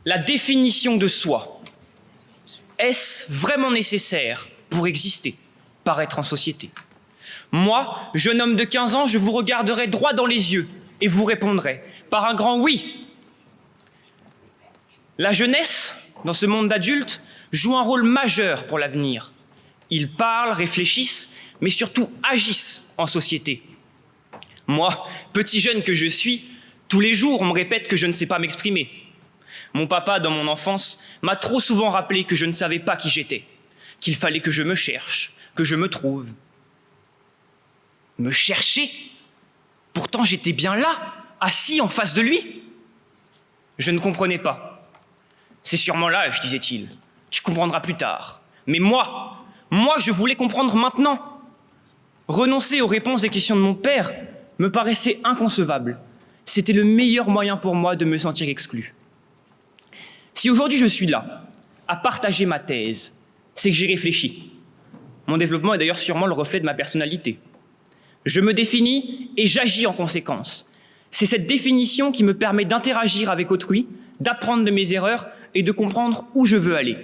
La définition de soi, est-ce vraiment nécessaire pour exister, paraître en société? Moi, jeune homme de 15 ans, je vous regarderai droit dans les yeux et vous répondrai par un grand oui. La jeunesse, dans ce monde d'adultes, joue un rôle majeur pour l'avenir. Ils parlent, réfléchissent, mais surtout agissent en société. Moi, petit jeune que je suis, tous les jours, on me répète que je ne sais pas m'exprimer. Mon papa, dans mon enfance, m'a trop souvent rappelé que je ne savais pas qui j'étais, qu'il fallait que je me cherche, que je me trouve. Me chercher? Pourtant, j'étais bien là, assis en face de lui. Je ne comprenais pas. C'est sûrement l'âge, disait-il. Tu comprendras plus tard. Mais moi, je voulais comprendre maintenant. Renoncer aux réponses des questions de mon père me paraissait inconcevable. C'était le meilleur moyen pour moi de me sentir exclu. Si aujourd'hui je suis là, à partager ma thèse, c'est que j'ai réfléchi. Mon développement est d'ailleurs sûrement le reflet de ma personnalité. Je me définis et j'agis en conséquence. C'est cette définition qui me permet d'interagir avec autrui, d'apprendre de mes erreurs et de comprendre où je veux aller.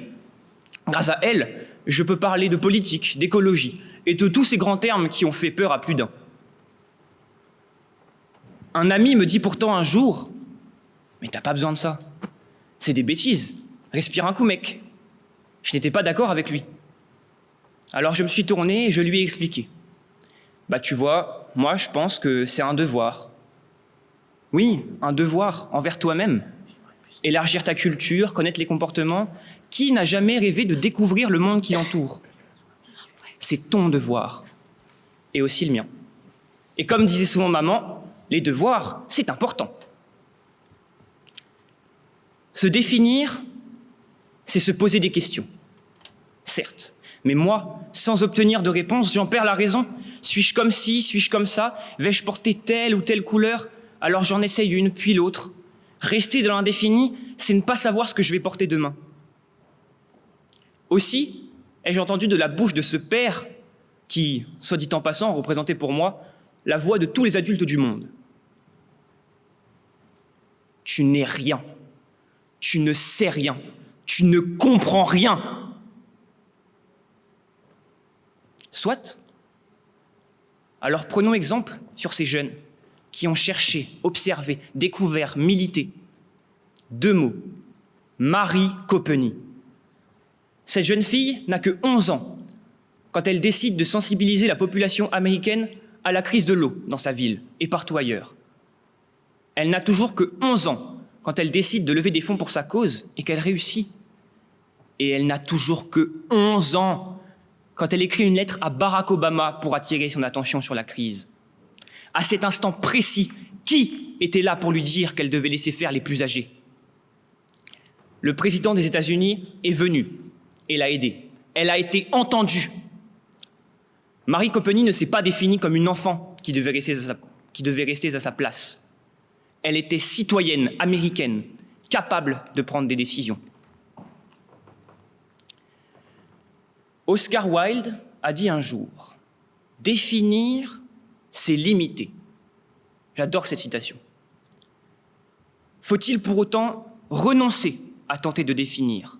Grâce à elle, je peux parler de politique, d'écologie et de tous ces grands termes qui ont fait peur à plus d'un. Un ami me dit pourtant un jour « Mais t'as pas besoin de ça. C'est des bêtises. Respire un coup, mec. » Je n'étais pas d'accord avec lui. Alors je me suis tourné et je lui ai expliqué. « Bah tu vois, moi je pense que c'est un devoir. » Oui, un devoir envers toi-même. Élargir ta culture, connaître les comportements. Qui n'a jamais rêvé de découvrir le monde qui l'entoure? C'est ton devoir. Et aussi le mien. Et comme disait souvent maman, les devoirs, c'est important. Se définir, c'est se poser des questions. Certes, mais moi, sans obtenir de réponse, j'en perds la raison. Suis-je comme ci, suis-je comme ça? Vais-je porter telle ou telle couleur? Alors j'en essaye une, puis l'autre. Rester dans l'indéfini, c'est ne pas savoir ce que je vais porter demain. Aussi, ai-je entendu de la bouche de ce père qui, soit dit en passant, représentait pour moi la voix de tous les adultes du monde. Tu n'es rien. Tu ne sais rien. Tu ne comprends rien. Soit. Alors prenons exemple sur ces jeunes qui ont cherché, observé, découvert, milité. 2 mots. Marie Copeny. Cette jeune fille n'a que 11 ans quand elle décide de sensibiliser la population américaine à la crise de l'eau dans sa ville et partout ailleurs. Elle n'a toujours que 11 ans quand elle décide de lever des fonds pour sa cause et qu'elle réussit. Et elle n'a toujours que 11 ans quand elle écrit une lettre à Barack Obama pour attirer son attention sur la crise. À cet instant précis, qui était là pour lui dire qu'elle devait laisser faire les plus âgés? Le président des États-Unis est venu et l'a aidée. Elle a été entendue. Marie Copeny ne s'est pas définie comme une enfant qui devait rester à sa place. Elle était citoyenne américaine, capable de prendre des décisions. Oscar Wilde a dit un jour « Définir, c'est limiter ». J'adore cette citation. Faut-il pour autant renoncer à tenter de définir?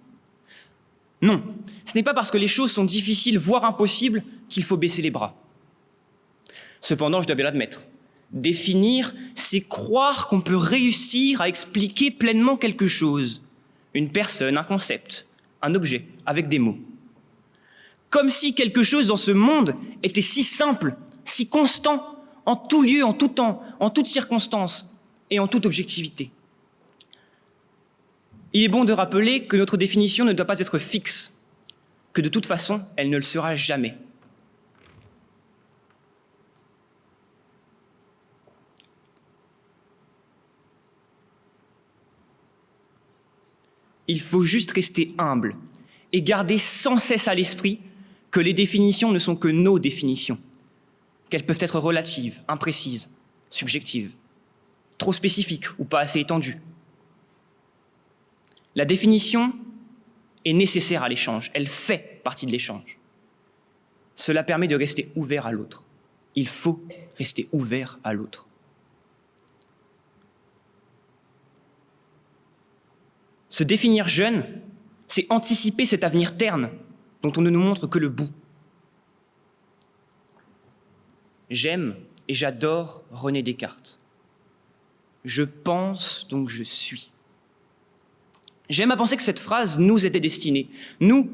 Non, ce n'est pas parce que les choses sont difficiles, voire impossibles, qu'il faut baisser les bras. Cependant, je dois bien l'admettre, définir, c'est croire qu'on peut réussir à expliquer pleinement quelque chose, une personne, un concept, un objet, avec des mots. Comme si quelque chose dans ce monde était si simple, si constant, en tout lieu, en tout temps, en toutes circonstances et en toute objectivité. Il est bon de rappeler que notre définition ne doit pas être fixe, que de toute façon, elle ne le sera jamais. Il faut juste rester humble et garder sans cesse à l'esprit que les définitions ne sont que nos définitions, qu'elles peuvent être relatives, imprécises, subjectives, trop spécifiques ou pas assez étendues. La définition est nécessaire à l'échange, elle fait partie de l'échange. Cela permet de rester ouvert à l'autre. Il faut rester ouvert à l'autre. Se définir jeune, c'est anticiper cet avenir terne dont on ne nous montre que le bout. J'aime et j'adore René Descartes. Je pense, donc je suis. J'aime à penser que cette phrase nous était destinée. Nous,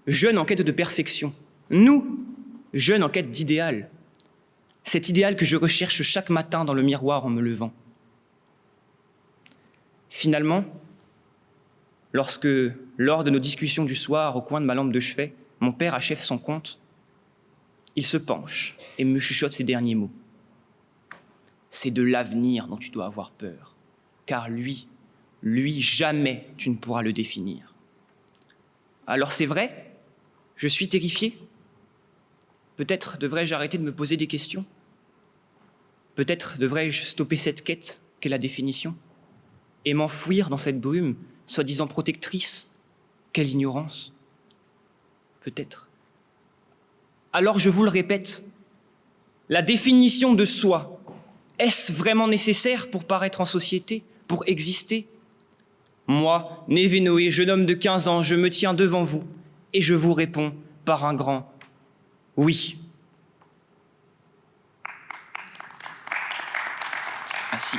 jeunes en quête de perfection. Nous, jeunes en quête d'idéal. Cet idéal que je recherche chaque matin dans le miroir en me levant. Finalement, lorsque, lors de nos discussions du soir au coin de ma lampe de chevet, mon père achève son conte, il se penche et me chuchote ces derniers mots. C'est de l'avenir dont tu dois avoir peur, car lui, jamais tu ne pourras le définir. Alors c'est vrai, je suis terrifié. Peut-être devrais-je arrêter de me poser des questions. Peut-être devrais-je stopper cette quête qu'est la définition et m'enfouir dans cette brume, soi-disant protectrice. Quelle ignorance. Peut-être. Alors je vous le répète, la définition de soi, est-ce vraiment nécessaire pour paraître en société, pour exister? Moi, Névé-Noé, jeune homme de 15 ans, je me tiens devant vous et je vous réponds par un grand oui. Merci.